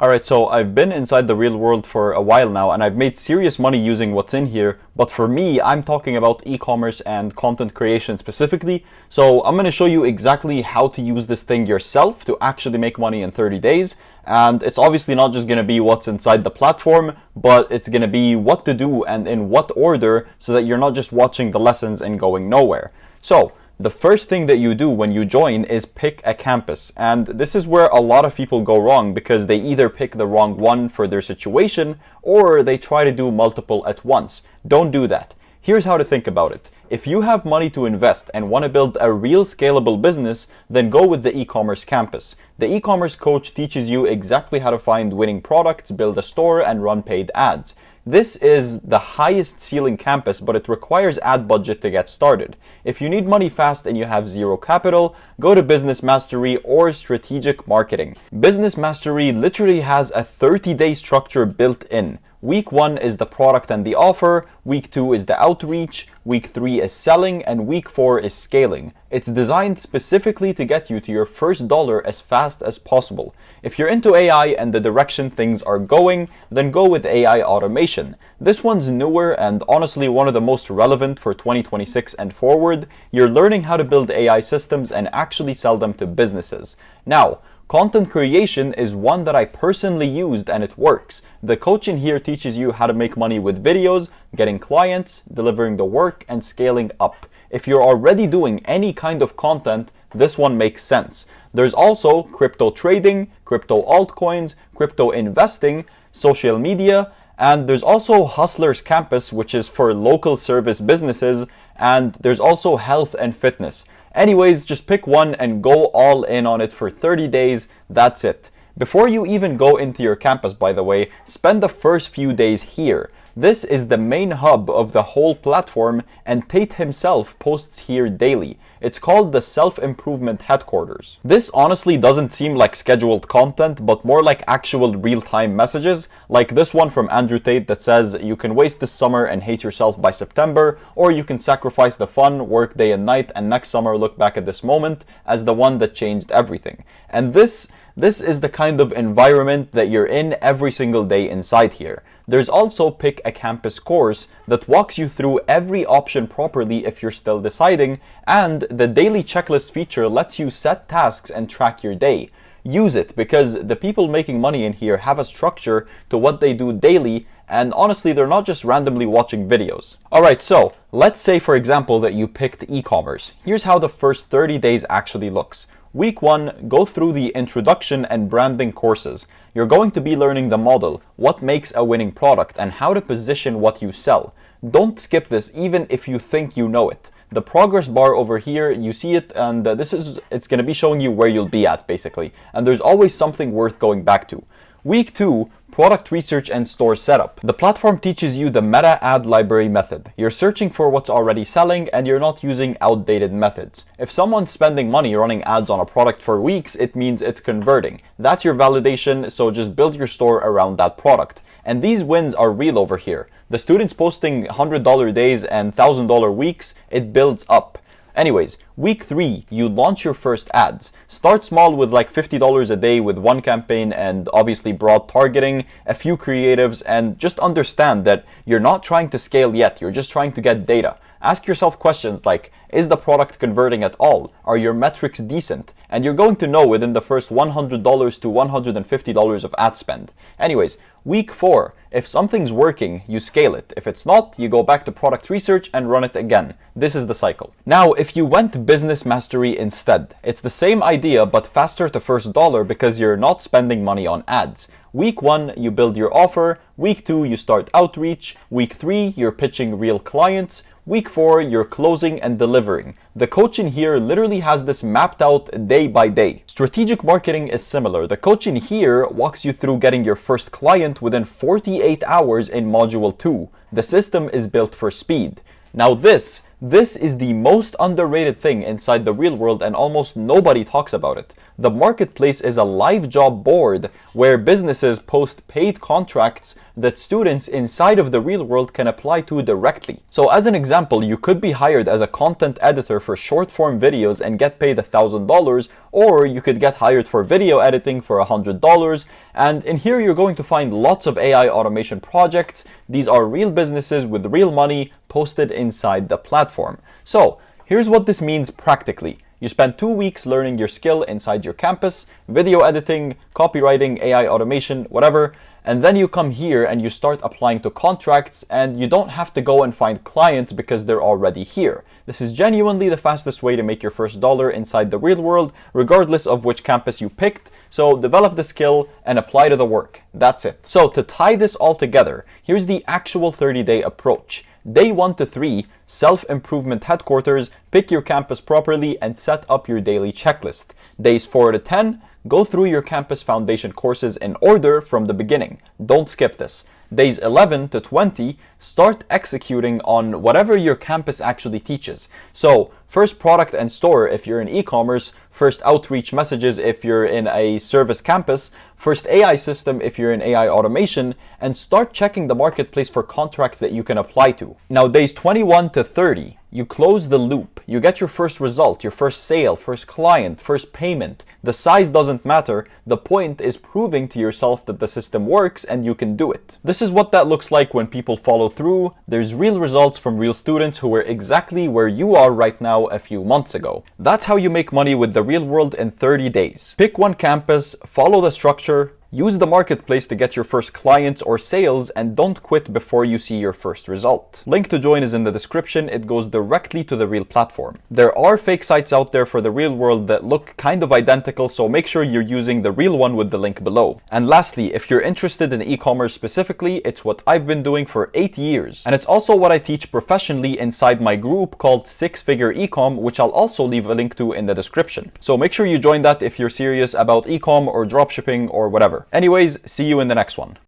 Alright, so I've been inside the real world for a while now and I've made serious money using what's in here, but for me, I'm talking about e-commerce and content creation specifically. So I'm going to show you exactly how to use this thing yourself to actually make money in 30 days. And it's obviously not just going to be what's inside the platform, but it's going to be what to do and in what order so that you're not just watching the lessons and going nowhere. So the first thing that you do when you join is pick a campus. And this is where a lot of people go wrong because they either pick the wrong one for their situation or they try to do multiple at once. Don't do that. Here's how to think about it. If you have money to invest and want to build a real scalable business, then go with the e-commerce campus. The e-commerce coach teaches you exactly how to find winning products, build a store, and run paid ads. This is the highest ceiling campus, but it requires ad budget to get started. If you need money fast and you have zero capital, go to Business Mastery or Strategic Marketing. Business Mastery literally has a 30-day structure built in. Week 1 is the product and the offer, week 2 is the outreach, week 3 is selling, and week 4 is scaling. It's designed specifically to get you to your first dollar as fast as possible. If you're into AI and the direction things are going, then go with AI automation. This one's newer and honestly one of the most relevant for 2026 and forward. You're learning how to build AI systems and actually sell them to businesses. Now, content creation is one that I personally used and it works. The coach in here teaches you how to make money with videos, getting clients, delivering the work, and scaling up. If you're already doing any kind of content, this one makes sense. There's also crypto trading, crypto altcoins, crypto investing, social media, and there's also Hustlers Campus, which is for local service businesses, and there's also health and fitness. Anyways, just pick one and go all in on it for 30 days. That's it. Before you even go into your campus, by the way, spend the first few days here. This is the main hub of the whole platform, and Tate himself posts here daily. It's called the Self-Improvement Headquarters. This honestly doesn't seem like scheduled content, but more like actual real-time messages, like this one from Andrew Tate that says, you can waste this summer and hate yourself by September, or you can sacrifice the fun, work day and night, and next summer look back at this moment as the one that changed everything. And this is the kind of environment that you're in every single day inside here. There's also Pick a Campus course that walks you through every option properly if you're still deciding, and the daily checklist feature lets you set tasks and track your day. Use it because the people making money in here have a structure to what they do daily, and honestly they're not just randomly watching videos. Alright, so let's say for example that you picked e-commerce. Here's how the first 30 days actually looks. Week 1, go through the introduction and branding courses. You're going to be learning the model, what makes a winning product, and how to position what you sell. Don't skip this even if you think you know it. The progress bar over here, you see it, and it's going to be showing you where you'll be at basically. And there's always something worth going back to. Week 2, product research and store setup. The platform teaches you the meta ad library method. You're searching for what's already selling and you're not using outdated methods. If someone's spending money running ads on a product for weeks, it means it's converting. That's your validation, so just build your store around that product. And these wins are real over here. The students posting $100 days and $1,000 weeks, it builds up. Anyways, week 3, you launch your first ads. Start small with like $50 a day with one campaign and obviously broad targeting, a few creatives, and just understand that you're not trying to scale yet, you're just trying to get data. Ask yourself questions like, is the product converting at all? Are your metrics decent? And you're going to know within the first $100 to $150 of ad spend. Anyways, week 4, if something's working, you scale it. If it's not, you go back to product research and run it again. This is the cycle. Now, if you went Business Mastery instead, it's the same idea but faster to first dollar because you're not spending money on ads. Week 1, you build your offer. Week 2, you start outreach. Week 3, you're pitching real clients. Week 4, you're closing and delivering. The coach in here literally has this mapped out day by day. Strategic marketing is similar. The coach in here walks you through getting your first client within 48 hours in module 2. The system is built for speed. Now this is the most underrated thing inside the real world and almost nobody talks about it. the marketplace is a live job board where businesses post paid contracts that students inside of the real world can apply to directly. So as an example, you could be hired as a content editor for short form videos and get paid $1,000, or you could get hired for video editing for $100. And in here, you're going to find lots of AI automation projects. These are real businesses with real money posted inside the platform. So here's what this means practically. You spend 2 weeks learning your skill inside your campus, video editing, copywriting, AI automation, whatever. And then you come here and you start applying to contracts, and you don't have to go and find clients because they're already here. This is genuinely the fastest way to make your first dollar inside the real world, regardless of which campus you picked. So develop the skill and apply to the work. That's it. So to tie this all together, here's the actual 30-day approach. Day 1 to 3, self-improvement headquarters, pick your campus properly and set up your daily checklist. Days 4 to 10, go through your campus foundation courses in order from the beginning. Don't skip this. Days 11 to 20, start executing on whatever your campus actually teaches. So first product and store if you're in e-commerce, first outreach messages if you're in a service campus, first AI system if you're in AI automation, and start checking the marketplace for contracts that you can apply to. Now days 21 to 30, you close the loop. You get your first result, your first sale, first client, first payment. The size doesn't matter. The point is proving to yourself that the system works and you can do it. This is what that looks like when people follow through. There's real results from real students who were exactly where you are right now a few months ago. That's how you make money with the real world in 30 days. Pick one campus, follow the structure, use the marketplace to get your first clients or sales, and don't quit before you see your first result. Link to join is in the description. It goes directly to the real platform. There are fake sites out there for the real world that look kind of identical, so make sure you're using the real one with the link below. And lastly, if you're interested in e-commerce specifically, it's what I've been doing for 8 years. And it's also what I teach professionally inside my group called 6-Figure Ecom, which I'll also leave a link to in the description. So make sure you join that if you're serious about ecom or dropshipping or whatever. Anyways, see you in the next one.